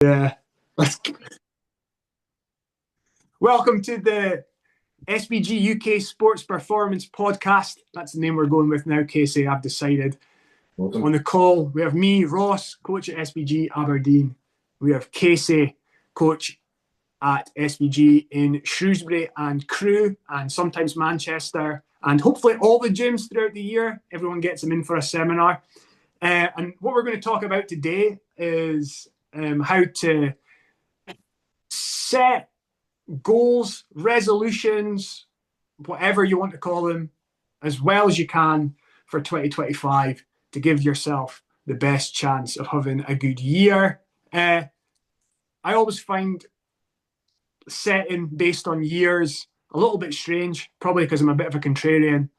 Yeah. Welcome to the SBG UK Sports Performance Podcast. That's the name we're going with now, Casey. I've decided. Awesome. On the call, we have me, Ross, coach at SBG Aberdeen. We have Casey, coach at SBG in Shrewsbury and Crewe, and sometimes Manchester, and hopefully all the gyms throughout the year. Everyone gets them in for a seminar. And what we're going to talk about today is how to set goals, resolutions, whatever you want to call them, as well as you can for 2025 to give yourself the best chance of having a good year. I always find setting based on years a little bit strange, probably because I'm a bit of a contrarian.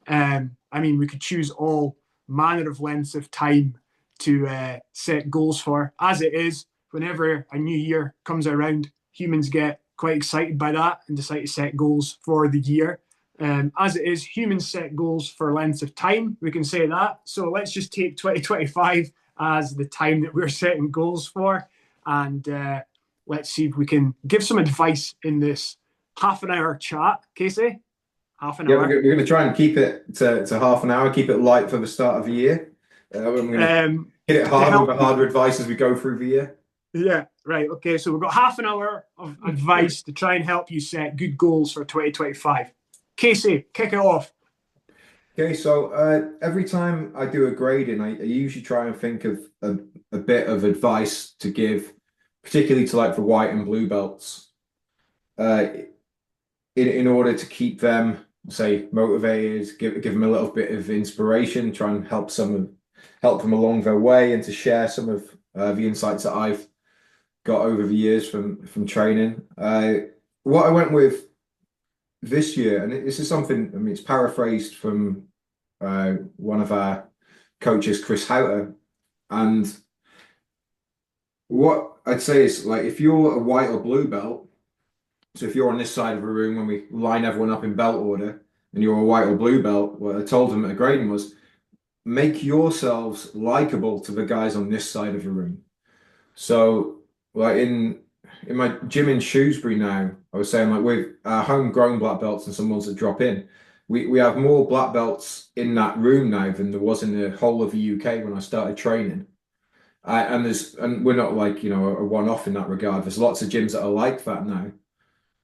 We could choose all manner of lengths of time to set goals for. As it is, whenever a new year comes around, humans get quite excited by that and decide to set goals for the year. As it is, humans set goals for lengths of time. We can say that. So let's just take 2025 as the time that we're setting goals for. And let's see if we can give some advice in this half an hour chat. Casey? Half an hour. We're going to try and keep it to half an hour, keep it light for the start of the year. We're going to hit it hard with the harder advice as we go through the year. Yeah, right. Okay, so we've got half an hour of advice to try and help you set good goals for 2025. Casey, kick it off. Okay, so every time I do a grading, I usually try and think of a bit of advice to give, particularly to like the white and blue belts, in order to keep them, say, motivated, give them a little bit of inspiration, try and help them along their way, and to share some of the insights that I've got over the years from training. What I went with this year, and this is something, I mean, it's paraphrased from one of our coaches, Chris Houter, and what I'd say is, like, if you're a white or blue belt, so if you're on this side of the room when we line everyone up in belt order and you're a white or blue belt, what I told them at grading was, make yourselves likable to the guys on this side of the room. So like in my gym in Shrewsbury now, I was saying, like, with our homegrown black belts and some ones that drop in, we have more black belts in that room now than there was in the whole of the UK when I started training. And we're not like, a one-off in that regard. There's lots of gyms that are like that now.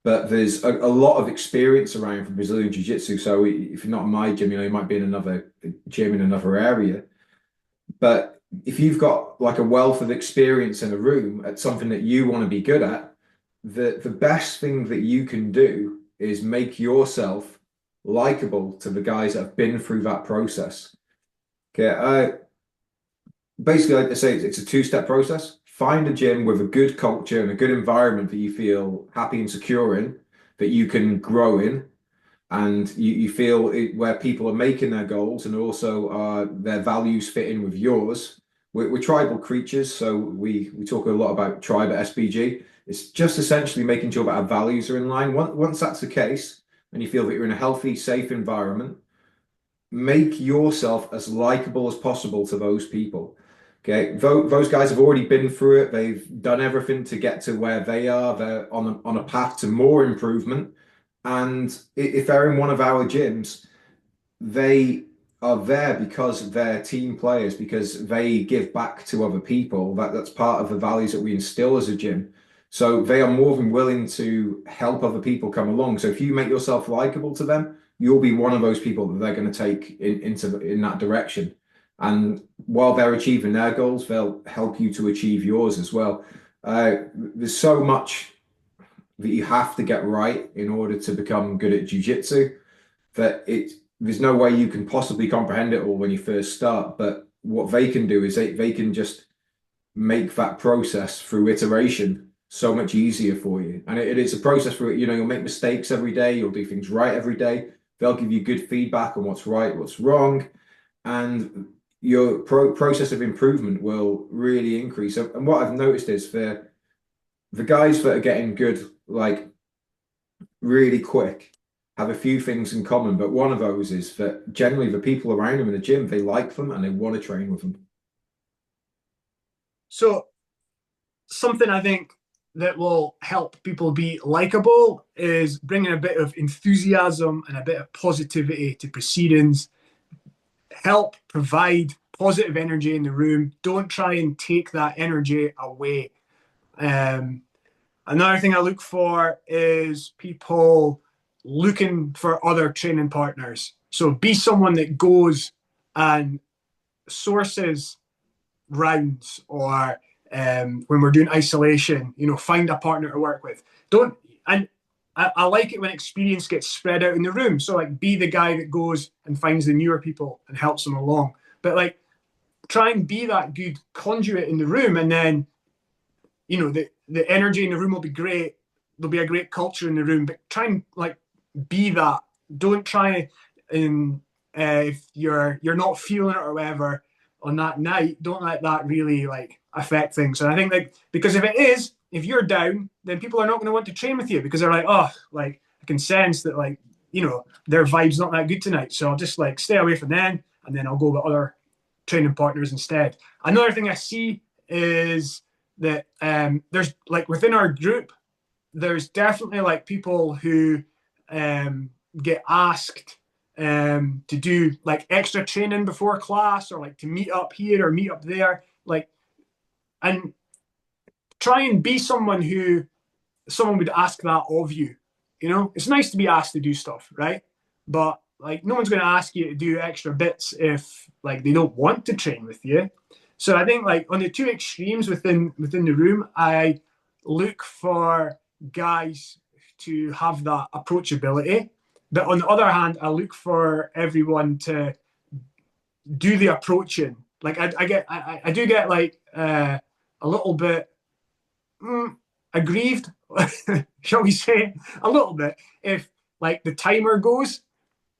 But there's a lot of experience around for Brazilian Jiu-Jitsu. So if you're not in my gym, you might be in another gym in another area. But if you've got like a wealth of experience in a room at something that you want to be good at, the best thing that you can do is make yourself likable to the guys that have been through that process. Okay, basically, like I say, it's a two-step process. Find a gym with a good culture and a good environment that you feel happy and secure in, that you can grow in, and you feel where people are making their goals and also their values fit in with yours. We're tribal creatures, so we talk a lot about tribe at SBG. It's just essentially making sure that our values are in line. Once that's the case, and you feel that you're in a healthy, safe environment, make yourself as likable as possible to those people. Okay, those guys have already been through it. They've done everything to get to where they are. They're on a path to more improvement. And if they're in one of our gyms, they are there because they're team players, because they give back to other people. That's part of the values that we instill as a gym. So they are more than willing to help other people come along. So if you make yourself likable to them, you'll be one of those people that they're going to take in that direction. And while they're achieving their goals, they'll help you to achieve yours as well. There's so much that you have to get right in order to become good at jiu-jitsu that there's no way you can possibly comprehend it all when you first start. But what they can do is they can just make that process through iteration so much easier for you. And it is a process where, you'll make mistakes every day. You'll do things right every day. They'll give you good feedback on what's right, what's wrong. And your process of improvement will really increase. And what I've noticed is for the guys that are getting good, like really quick, have a few things in common. But one of those is that generally the people around them in the gym, they like them and they want to train with them. So something I think that will help people be likable is bringing a bit of enthusiasm and a bit of positivity to proceedings. Help provide positive energy in the room. Don't try and take that energy away. Um, Another thing I look for is people looking for other training partners. So be someone that goes and sources rounds, or when we're doing isolation, find a partner to work with. Don't and I like it when experience gets spread out in the room. So like be the guy that goes and finds the newer people and helps them along. But like try and be that good conduit in the room, and then the energy in the room will be great. There'll be a great culture in the room, but try and like be that. Don't try and if you're not feeling it or whatever on that night, don't let that really like affect things. And I think like because if you're down, then people are not going to want to train with you because they're like, oh, like I can sense that like their vibe's not that good tonight, so I'll just like stay away from them, and then I'll go with other training partners instead. Another thing I see is that there's like within our group, there's definitely like people who get asked to do like extra training before class, or like to meet up here or meet up there, like, and try and be someone who someone would ask that of you. It's nice to be asked to do stuff, right? But like no one's going to ask you to do extra bits if like they don't want to train with you. So I think like on the two extremes within the room, I look for guys to have that approachability, but on the other hand, I look for everyone to do the approaching. Like I do get like a little bit aggrieved, shall we say, a little bit if like the timer goes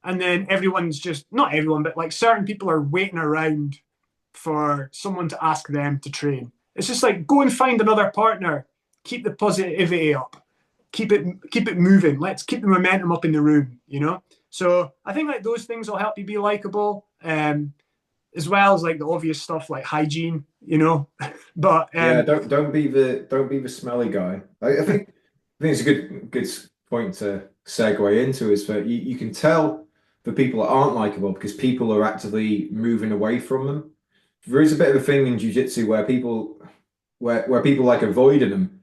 and then everyone's just not everyone, but like certain people are waiting around for someone to ask them to train. It's just like go and find another partner, keep the positivity up, keep it moving. Let's keep the momentum up in the room. So I think like those things will help you be likable, as well as like the obvious stuff like hygiene. But Yeah, don't be the smelly guy. I think it's a good point to segue into is that you can tell the people that aren't likable because people are actively moving away from them. There is a bit of a thing in jiu-jitsu where people like avoiding them.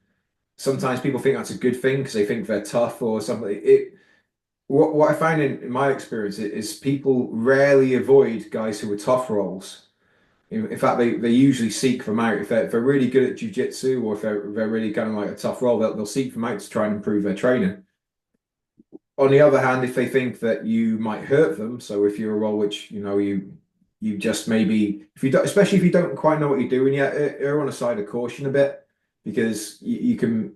Sometimes people think that's a good thing because they think they're tough or something. What I find in my experience is people rarely avoid guys who are tough roles. In fact, they usually seek them out. If they're really good at jiu-jitsu or if they're really kind of like a tough role, they'll seek them out to try and improve their training. On the other hand, if they think that you might hurt them, so if you're a role which you just maybe if you don't, especially if you don't quite know what you're doing yet, err on the side of caution a bit because you can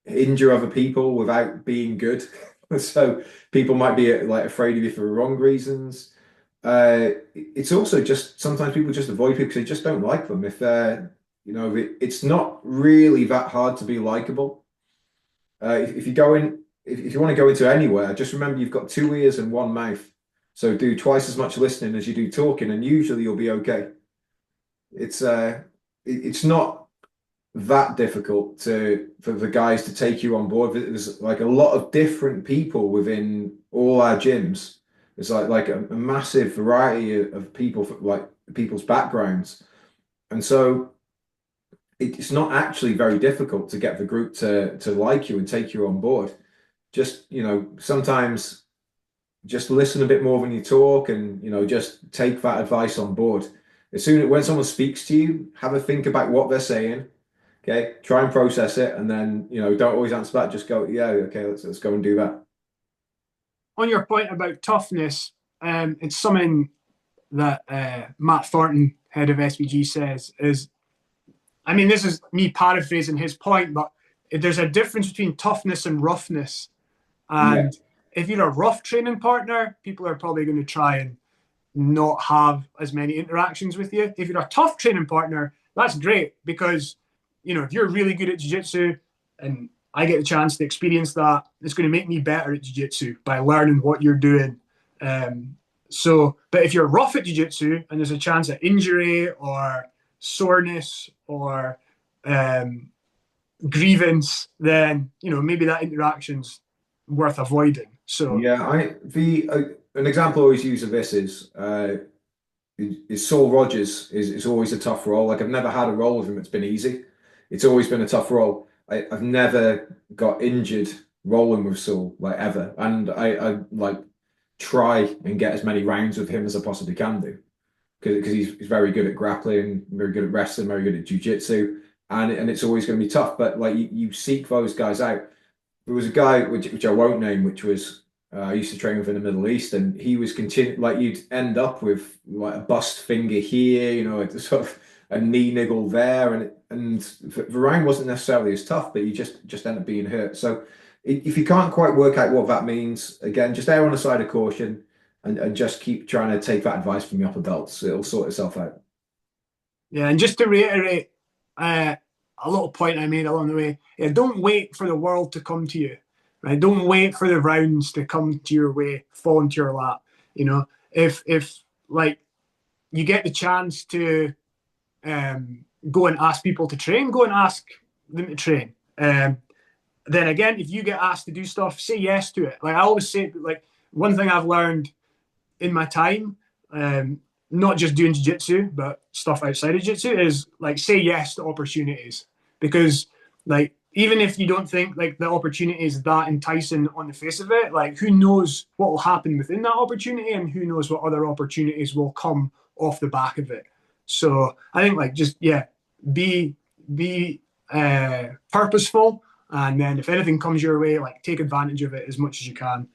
injure other people without being good. So people might be like afraid of you for the wrong reasons. It's also just sometimes people just avoid people because they just don't like them. If they're, it's not really that hard to be likable. If you go in, if you want to go into anywhere, just remember you've got two ears and one mouth. So do twice as much listening as you do talking, and usually you'll be okay. It's not that difficult for the guys to take you on board. There's like a lot of different people within all our gyms. It's like a massive variety of people, like people's backgrounds, and so it's not actually very difficult to get the group to like you and take you on board. Just sometimes just listen a bit more when you talk, and just take that advice on board. When someone speaks to you, have a think about what they're saying. Okay, try and process it, and then don't always answer back. Just go, yeah, okay, let's go and do that. On your point about toughness, it's something that Matt Thornton, head of SBG, says is, I mean, this is me paraphrasing his point, but there's a difference between toughness and roughness. And if you're a rough training partner, people are probably going to try and not have as many interactions with you. If you're a tough training partner, that's great because, if you're really good at jiu-jitsu and I get the chance to experience that, it's going to make me better at jiu-jitsu by learning what you're doing. But if you're rough at jiu-jitsu and there's a chance of injury or soreness or grievance, then maybe that interaction's worth avoiding. So Yeah, an example I always use of this is Saul Rogers is always a tough role. Like I've never had a role with him that's been easy. It's always been a tough role. I've never got injured rolling with Saul, like ever. And I like try and get as many rounds with him as I possibly can do. Because he's very good at grappling, very good at wrestling, very good at jiu-jitsu. And it's always going to be tough. But like you seek those guys out. There was a guy which I won't name, which was I used to train with in the Middle East, and he was like you'd end up with like a bust finger here, like sort of a knee niggle there, and the round wasn't necessarily as tough, but you just end up being hurt. So if you can't quite work out what that means, again, just err on the side of caution and just keep trying to take that advice from the upper belts. It'll sort itself out. yeah, and just to reiterate a little point I made along the way, yeah, don't wait for the world to come to you, right? Don't wait for the rounds to come to your way, fall into your lap. If like you get the chance to go and ask people to train, go and ask them to train. Then again, if you get asked to do stuff, say yes to it. Like I always say, like one thing I've learned in my time, not just doing jiu-jitsu, but stuff outside of jiu-jitsu, is like say yes to opportunities. Because like even if you don't think like the opportunity is that enticing on the face of it, like who knows what will happen within that opportunity, and who knows what other opportunities will come off the back of it. So I think like just be purposeful, and then if anything comes your way, like take advantage of it as much as you can.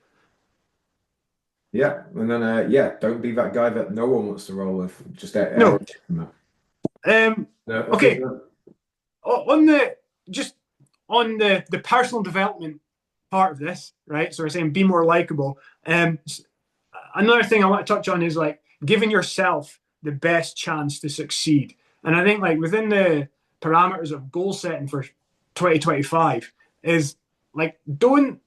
Yeah, and then don't be that guy that no one wants to roll with. Just No. no. No, I think Okay. On the just on the personal development part of this, right? So we're saying be more likable. Another thing I want to touch on is like giving yourself the best chance to succeed. And I think like within the parameters of goal setting for 2025 is like don't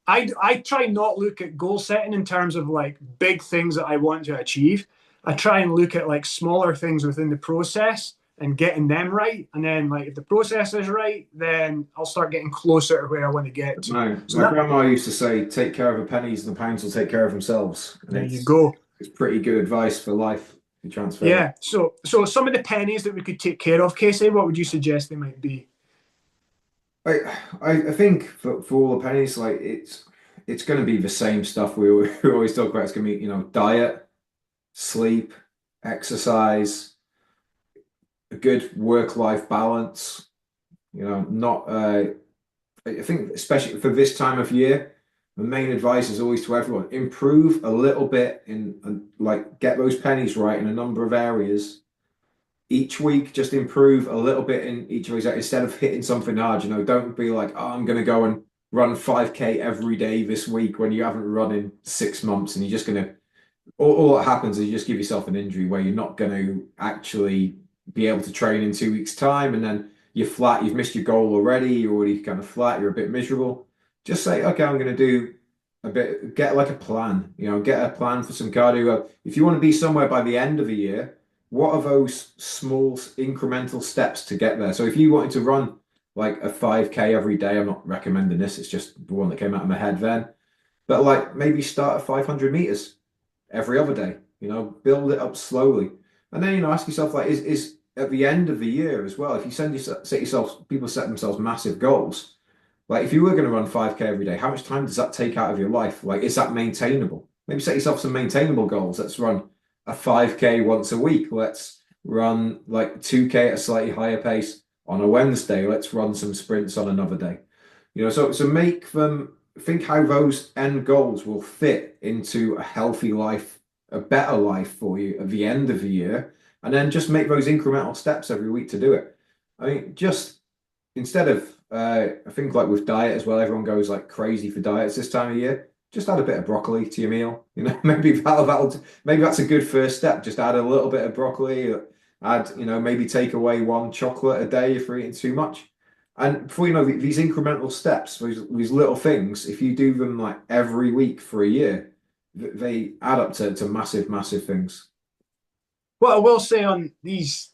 I try not look at goal setting in terms of like big things that I want to achieve. I try and look at like smaller things within the process and getting them right. And then like if the process is right, then I'll start getting closer to where I want to get to. My grandma used to say, "Take care of the pennies, and the pounds will take care of themselves." And There you go. It's pretty good advice for life if you transfer. Yeah. So some of the pennies that we could take care of, Casey, what would you suggest they might be? I think for all the pennies, like it's going to be the same stuff we always talk about. It's going to be diet, sleep, exercise, a good work-life balance. Not I think especially for this time of year, the main advice is always to everyone, improve a little bit and like get those pennies right in a number of areas. Each week, just improve a little bit in each of those instead of hitting something hard. Don't be like, oh, I'm going to go and run 5K every day this week when you haven't run in 6 months, and you're just going to all that happens is you just give yourself an injury where you're not going to actually be able to train in 2 weeks' time, and then you're flat, you've missed your goal already, you're already kind of flat, you're a bit miserable. Just say, okay, I'm going to do a bit, get like a plan, get a plan for some cardio. If you want to be somewhere by the end of the year, what are those small incremental steps to get there? So if you wanted to run like a 5K every day, I'm not recommending this, it's just the one that came out of my head then, but like maybe start at 500 meters every other day, build it up slowly. And then, ask yourself, like, is at the end of the year as well, if you set yourself, people set themselves massive goals. Like, if you were going to run 5K every day, how much time does that take out of your life? Like, is that maintainable? Maybe set yourself some maintainable goals. Let's run a 5K once a week. Let's run like 2K at a slightly higher pace on a Wednesday. Let's run some sprints on another day. So make them think how those end goals will fit into a healthy life, a better life for you at the end of the year, and then just make those incremental steps every week to do it. I mean, just instead of, I think like with diet as well, everyone goes like crazy for diets this time of year. Just add a bit of broccoli to your meal. Maybe maybe that's a good first step. Just add a little bit of broccoli. Add, maybe take away one chocolate a day if you're eating too much. And before you know, these incremental steps, these little things, if you do them like every week for a year, they add up to massive, massive things. What I will say on these,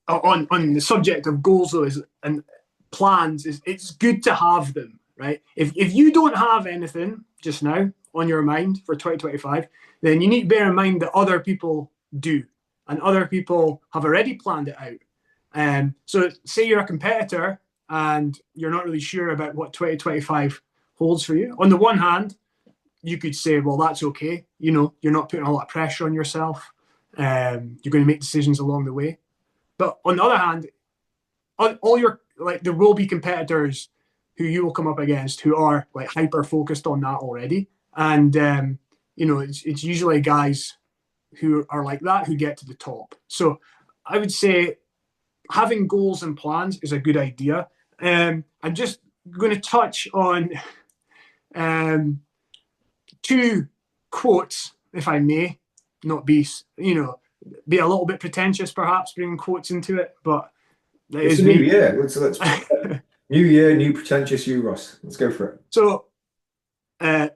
on the subject of goals though, is, and plans is it's good to have them, right? If you don't have anything just now on your mind for 2025, then you need to bear in mind that other people do, and other people have already planned it out. So say you're a competitor and you're not really sure about what 2025 holds for you. On the one hand, you could say, well, that's okay. You know, you're not putting a lot of pressure on yourself. You're going to make decisions along the way. But on the other hand, all your like there will be competitors who you will come up against who are like hyper focused on that already, and you know it's usually guys who are like that who get to the top. So I would say having goals and plans is a good idea. I'm just going to touch on um, two quotes, if I may, not be be a little bit pretentious perhaps bringing quotes into it, but that It's is a new me. year. Let's new year, new pretentious you, Ross. Let's go for it. So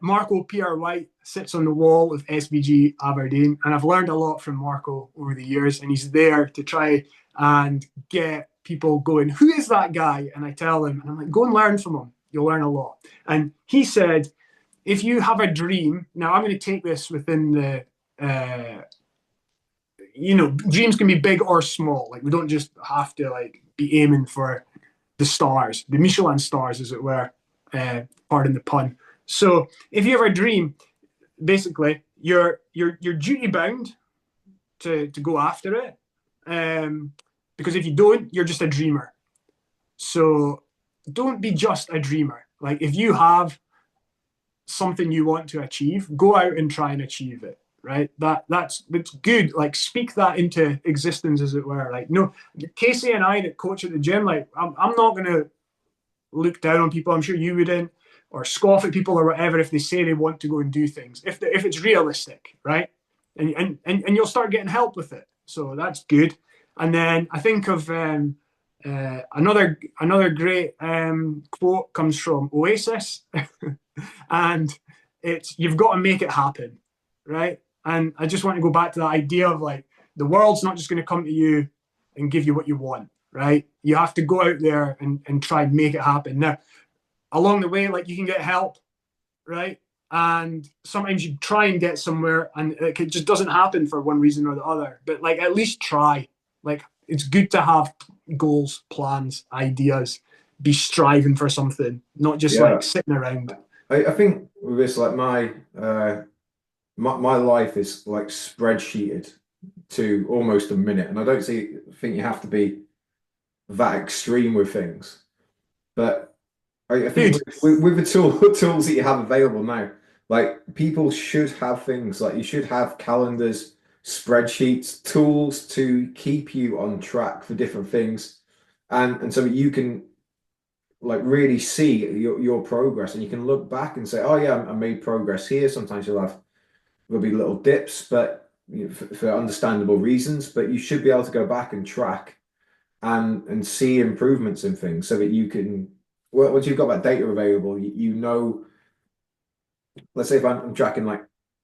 Marco P.R. White sits on the wall of SVG Aberdeen, and I've learned a lot from Marco over the years, and he's there to try and get people going, who is that guy? And I tell them, and I'm like, go and learn from him. You'll learn a lot. And he said, if you have a dream, now I'm going to take this within the, dreams can be big or small. Like we don't just have to like be aiming for the stars, the Michelin stars, as it were. Pardon the pun. So if you have a dream, basically you're duty bound to go after it. Because if you don't, you're just a dreamer. So don't be just a dreamer. Like if you have something you want to achieve, go out and try and achieve it. Right? That's good. Like speak that into existence, as it were. Like no, Casey and I that coach at the gym, like I'm not gonna look down on people. I'm sure you wouldn't, or scoff at people or whatever if they say they want to go and do things. If it's realistic, right? And you'll start getting help with it. So that's good. And then I think of another great quote comes from Oasis, and it's you've got to make it happen, right? And I just want to go back to that idea of like the world's not just going to come to you and give you what you want, right? You have to go out there and try and make it happen. Now, along the way, like you can get help, right? And sometimes you try and get somewhere and it just doesn't happen for one reason or the other. But like at least try. Like it's good to have goals, plans, ideas, be striving for something, not just Yeah, like sitting around. I think with this, like my life is like spreadsheeted to almost a minute, and I don't think you have to be that extreme with things, but I think Dude, with the tools that you have available now, like people should have things like you should have calendars, spreadsheets, tools to keep you on track for different things, and so that you can like really see your progress, and you can look back and say, oh yeah, I made progress here. Sometimes there'll be little dips, but for understandable reasons. But you should be able to go back and track and see improvements in things, so that you can. Well, once you've got that data available, you know. Let's say if I'm tracking like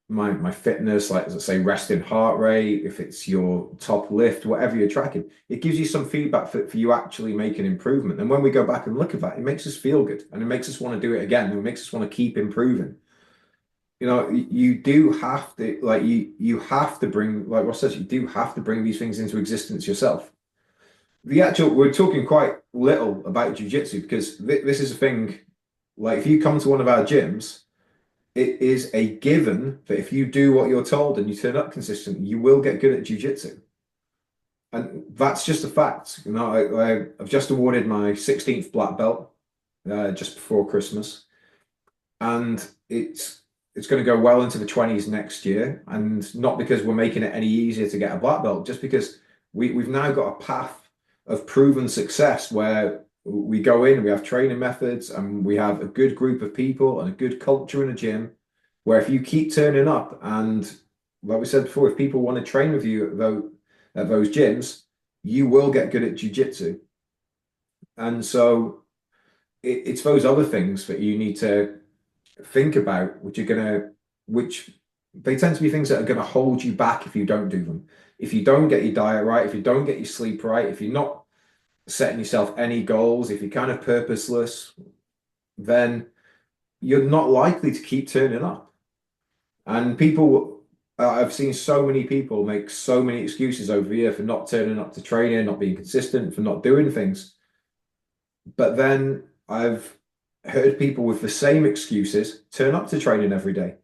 my fitness, like as I say, resting heart rate, if it's your top lift, whatever you're tracking, it gives you some feedback for you actually making improvement. And when we go back and look at that, it makes us feel good, and it makes us want to do it again, and it makes us want to keep improving. You know, you do have to like you have to bring, like Ross says, you do have to bring these things into existence yourself. We're talking quite little about jiu-jitsu because this is a thing. Like if you come to one of our gyms, it is a given that if you do what you're told and you turn up consistently, you will get good at jiu-jitsu. And that's just a fact. You know, I've just awarded my 16th black belt just before Christmas, and it's going to go well into the 20s next year. And not because we're making it any easier to get a black belt, just because we've now got a path of proven success where we go in, we have training methods, and we have a good group of people and a good culture in a gym where if you keep turning up and like we said before, if people want to train with you at those gyms, you will get good at jiu-jitsu. And so it's those other things that you need to think about, which they tend to be things that are going to hold you back if you don't do them. If you don't get your diet right, if you don't get your sleep right, if you're not setting yourself any goals, if you're kind of purposeless, then you're not likely to keep turning up. And people, I've seen so many people make so many excuses over the year for not turning up to training, not being consistent, for not doing things. But then I've heard people with the same excuses turn up to training every day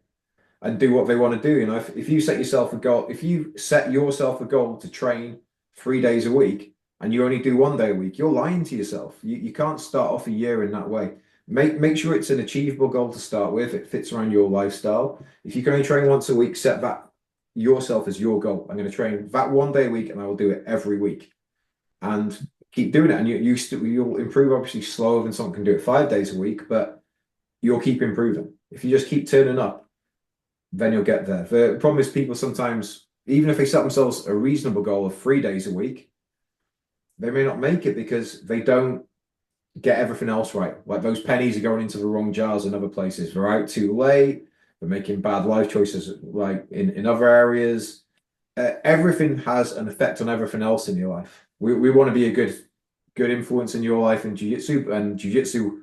and do what they want to do. You know, if you set yourself a goal, if you set yourself a goal to train 3 days a week and you only do 1 day a week, you're lying to yourself. You can't start off a year in that way. Make sure it's an achievable goal to start with. It fits around your lifestyle. If you can only train once a week, set that yourself as your goal. I'm going to train that 1 day a week and I will do it every week. And keep doing it. And you'll improve obviously slower than someone can do it 5 days a week, but you'll keep improving. If you just keep turning up, then you'll get there. The problem is people sometimes, even if they set themselves a reasonable goal of 3 days a week, they may not make it because they don't get everything else right. Like those pennies are going into the wrong jars in other places. They're out too late. They're making bad life choices like in other areas. Everything has an effect on everything else in your life. We want to be a good influence in your life in jiu-jitsu, and jiu-jitsu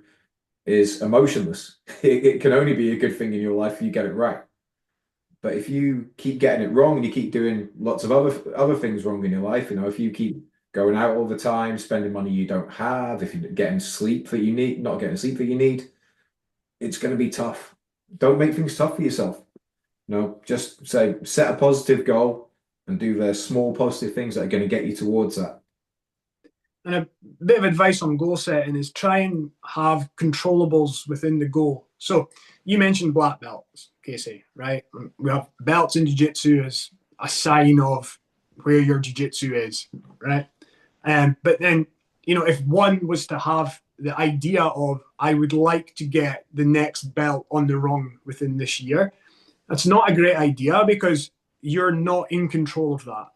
is emotionless. It can only be a good thing in your life if you get it right. But if you keep getting it wrong and you keep doing lots of other things wrong in your life, you know, if you keep going out all the time, spending money you don't have, if you're getting sleep that you need, not getting sleep that you need, it's going to be tough. Don't make things tough for yourself. You know, just say set a positive goal and do the small positive things that are going to get you towards that. And a bit of advice on goal setting is try and have controllables within the goal. So you mentioned black belts, Casey, right? We have belts in jiu-jitsu as a sign of where your jiu-jitsu is, right? But then, you know, if one was to have the idea of, I would like to get the next belt on the rung within this year, that's not a great idea because you're not in control of that.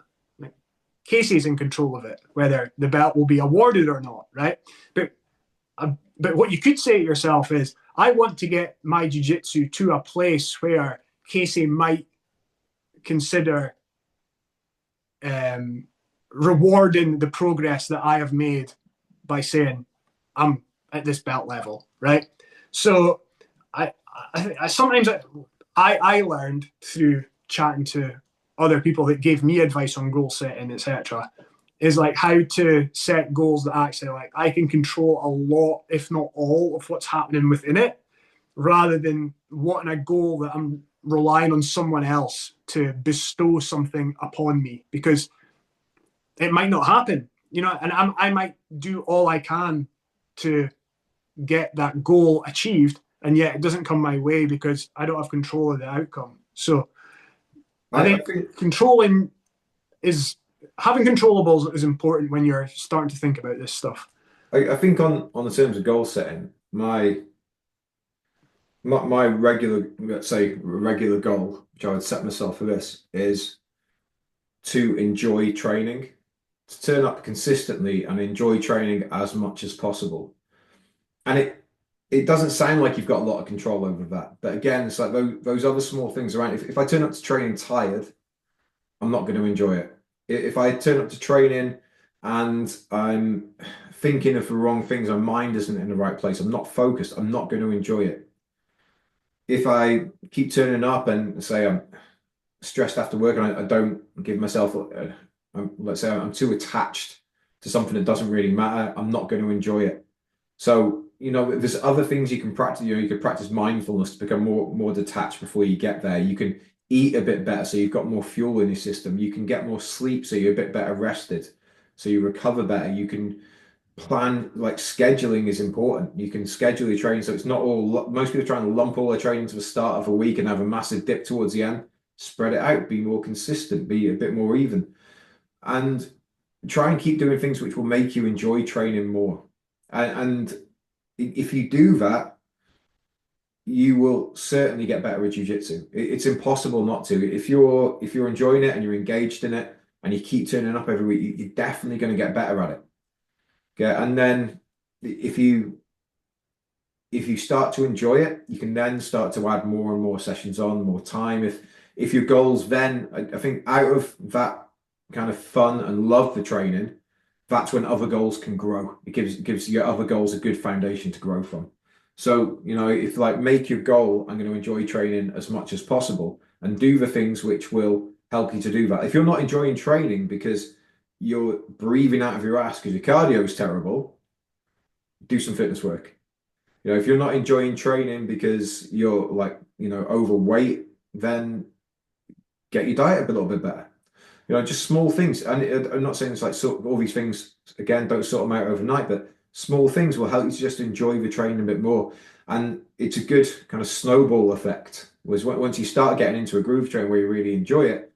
Casey's in control of it, whether the belt will be awarded or not, right? But what you could say to yourself is, I want to get my jiu-jitsu to a place where Casey might consider rewarding the progress that I have made by saying I'm at this belt level, right? So I sometimes I learned through chatting to other people that gave me advice on goal setting, etc., is like how to set goals that actually like I can control a lot, if not all, of what's happening within it, rather than wanting a goal that I'm relying on someone else to bestow something upon me, because it might not happen, you know, and I might do all I can to get that goal achieved, and yet it doesn't come my way because I don't have control of the outcome. So I think having controllables is important when you're starting to think about this stuff. I think on the terms of goal setting, my regular, let's say regular goal, which I would set myself for this, is to enjoy training, to turn up consistently and enjoy training as much as possible. And it doesn't sound like you've got a lot of control over that. But again, it's like those other small things around. If I turn up to training tired, I'm not going to enjoy it. If I turn up to training and I'm thinking of the wrong things, my mind isn't in the right place, I'm not focused, I'm not going to enjoy it. If I keep turning up and say I'm stressed after work and I don't give myself, let's say I'm too attached to something that doesn't really matter, I'm not going to enjoy it. So, you know, there's other things you can practice. You know, you can practice mindfulness to become more detached before you get there. You can eat a bit better so you've got more fuel in your system. You can get more sleep so you're a bit better rested, so you recover better. You can plan, like scheduling is important. You can schedule your training so it's not all, most people try and lump all their training to the start of a week and have a massive dip towards the end. Spread it out, be more consistent, be a bit more even, and try and keep doing things which will make you enjoy training more. And if you do that, you will certainly get better at jiu-jitsu. It's impossible not to. If you're enjoying it and you're engaged in it and you keep turning up every week, you're definitely going to get better at it. Okay, and then if you start to enjoy it, you can then start to add more and more sessions on, more time. If your goals then, I think out of that kind of fun and love for training, that's when other goals can grow. It gives your other goals a good foundation to grow from. So, if like make your goal, I'm going to enjoy training as much as possible and do the things which will help you to do that. If you're not enjoying training because you're breathing out of your ass because your cardio is terrible, do some fitness work. If you're not enjoying training because you're like, overweight, then get your diet a little bit better. Just small things. And I'm not saying it's like all these things, again, don't sort them out overnight, but small things will help you to just enjoy the training a bit more. And it's a good kind of snowball effect. Was once you start getting into a groove train where you really enjoy it,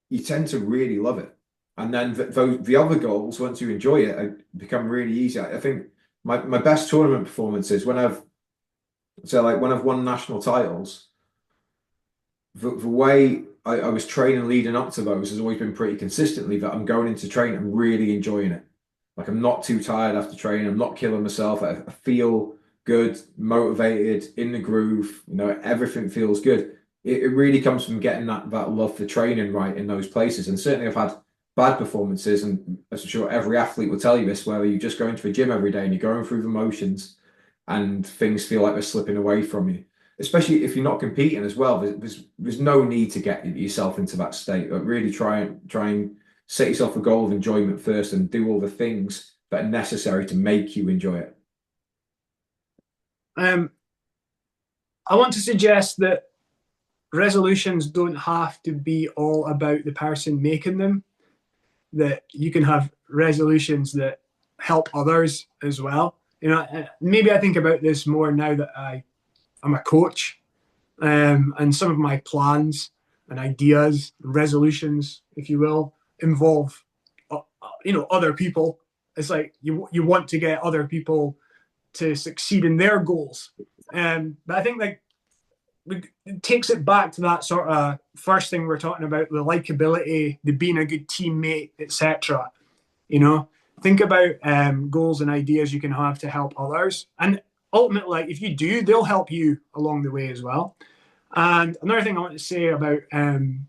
you tend to really love it. And then the other goals, once you enjoy it, become really easy. I think my best tournament performances when I've won national titles, the way I was training leading up to those has always been pretty consistently that I'm going into training, I'm really enjoying it. Like I'm not too tired after training, I'm not killing myself. I feel good, motivated, in the groove, everything feels good. It really comes from getting that love for training right in those places. And certainly I've had bad performances, and I'm sure every athlete will tell you this, where you just go into the gym every day and you're going through the motions and things feel like they're slipping away from you. Especially if you're not competing as well, there's no need to get yourself into that state. But really try and set yourself a goal of enjoyment first and do all the things that are necessary to make you enjoy it. I want to suggest that resolutions don't have to be all about the person making them, that you can have resolutions that help others as well. Maybe I think about this more now that I'm a coach, and some of my plans and ideas, resolutions, if you will, involve, other people. It's like you want to get other people to succeed in their goals. But I think it takes it back to that sort of first thing we're talking about, the likability, the being a good teammate, etc. Think about goals and ideas you can have to help others. And ultimately, if you do, they'll help you along the way as well. And another thing I want to say about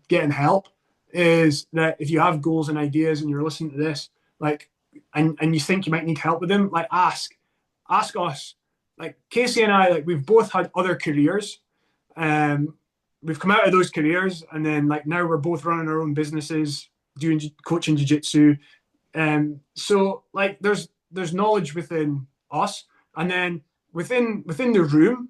getting help is that if you have goals and ideas and you're listening to this, and you think you might need help with them, ask us. Like Casey and I, we've both had other careers. We've come out of those careers, and then now we're both running our own businesses, doing coaching jiu-jitsu. So there's knowledge within us, and then within the room,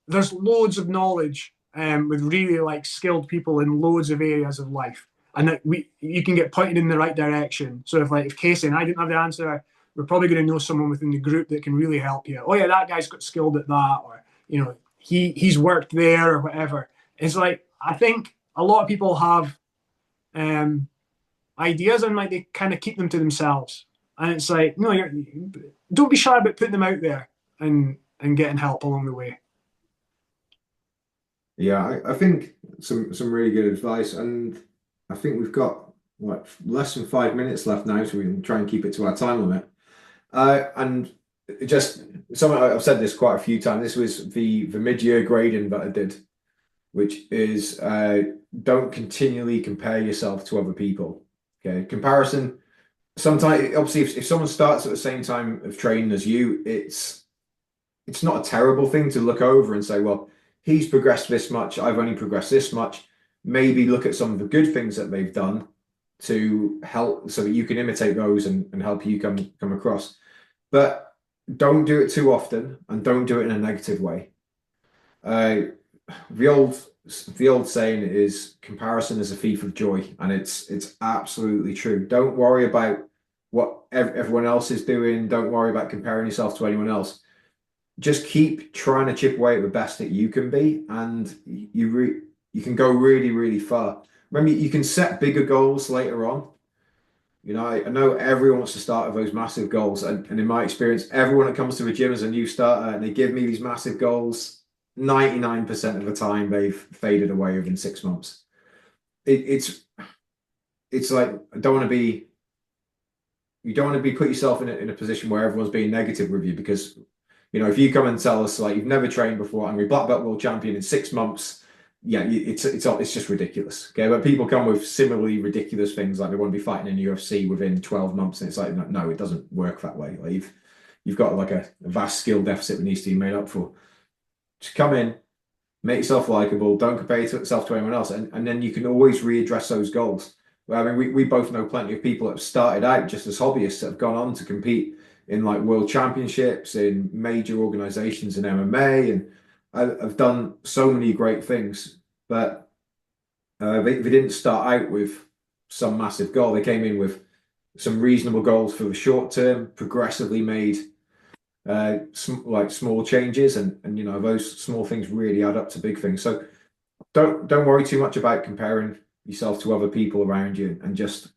there's loads of knowledge with really skilled people in loads of areas of life, and that you can get pointed in the right direction. So if Casey and I didn't have the answer, we're probably going to know someone within the group that can really help you. Oh yeah, that guy's got skilled at that, or he's worked there or whatever. It's I think a lot of people have ideas and they kind of keep them to themselves, and it's no, don't be shy about putting them out there and getting help along the way. Yeah, I think some really good advice, and I think we've got less than 5 minutes left now, so we can try and keep it to our time limit. And just something I've said this quite a few times. This was the mid-year grading that I did, which is don't continually compare yourself to other people. Okay, comparison. Sometimes, obviously, if someone starts at the same time of training as you, it's not a terrible thing to look over and say, well, he's progressed this much, I've only progressed this much. Maybe look at some of the good things that they've done to help, so that you can imitate those and help you come across. But don't do it too often, and don't do it in a negative way. The old saying is comparison is a thief of joy, and it's absolutely true. Don't worry about what everyone else is doing. Don't worry about comparing yourself to anyone else. Just keep trying to chip away at the best that you can be, and you can go really, really far. Remember, you can set bigger goals later on. I know everyone wants to start with those massive goals, and in my experience, everyone that comes to the gym as a new starter and they give me these massive goals, 99% of the time they've faded away within 6 months. It's like you don't want to be put yourself in a position where everyone's being negative with you, because if you come and tell us you've never trained before and we're black belt world champion in 6 months yeah, it's just ridiculous. Okay, but people come with similarly ridiculous things like they want to be fighting in the UFC within 12 months, and it's like no, it doesn't work that way. Like you've got like a vast skill deficit that needs to be made up for. Just come in, make yourself likable, don't compare yourself to anyone else, and then you can always readdress those goals. Well, I mean, we both know plenty of people that have started out just as hobbyists that have gone on to compete in like world championships, in major organizations in MMA, and have done so many great things. But they didn't start out with some massive goal. They came in with some reasonable goals for the short term, progressively made like small changes, and you know those small things really add up to big things. So don't worry too much about comparing yourself to other people around you, and just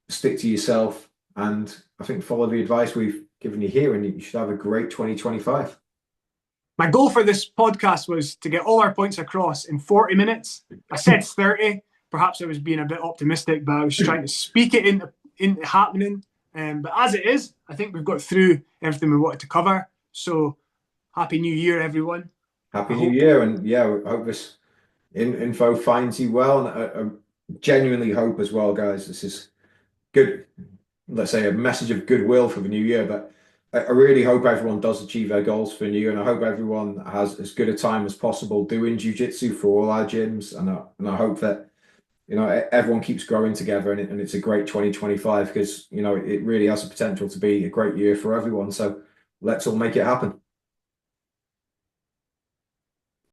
stick to yourself. And I think follow the advice we've given you here, and you should have a great 2025. My goal for this podcast was to get all our points across in 40 minutes. I said 30. Perhaps I was being a bit optimistic, but I was trying to speak it into happening. But as it is, I think we've got through everything we wanted to cover. So happy New Year, everyone. Happy New Year. And yeah, I hope this info finds you well. And I genuinely hope as well, guys, this is good. Let's say a message of goodwill for the new year. But I really hope everyone does achieve their goals for the new year. And I hope everyone has as good a time as possible doing jiu-jitsu for all our gyms. And I hope that, you know, everyone keeps growing together, and it's a great 2025, because, you know, it really has the potential to be a great year for everyone. So let's all make it happen.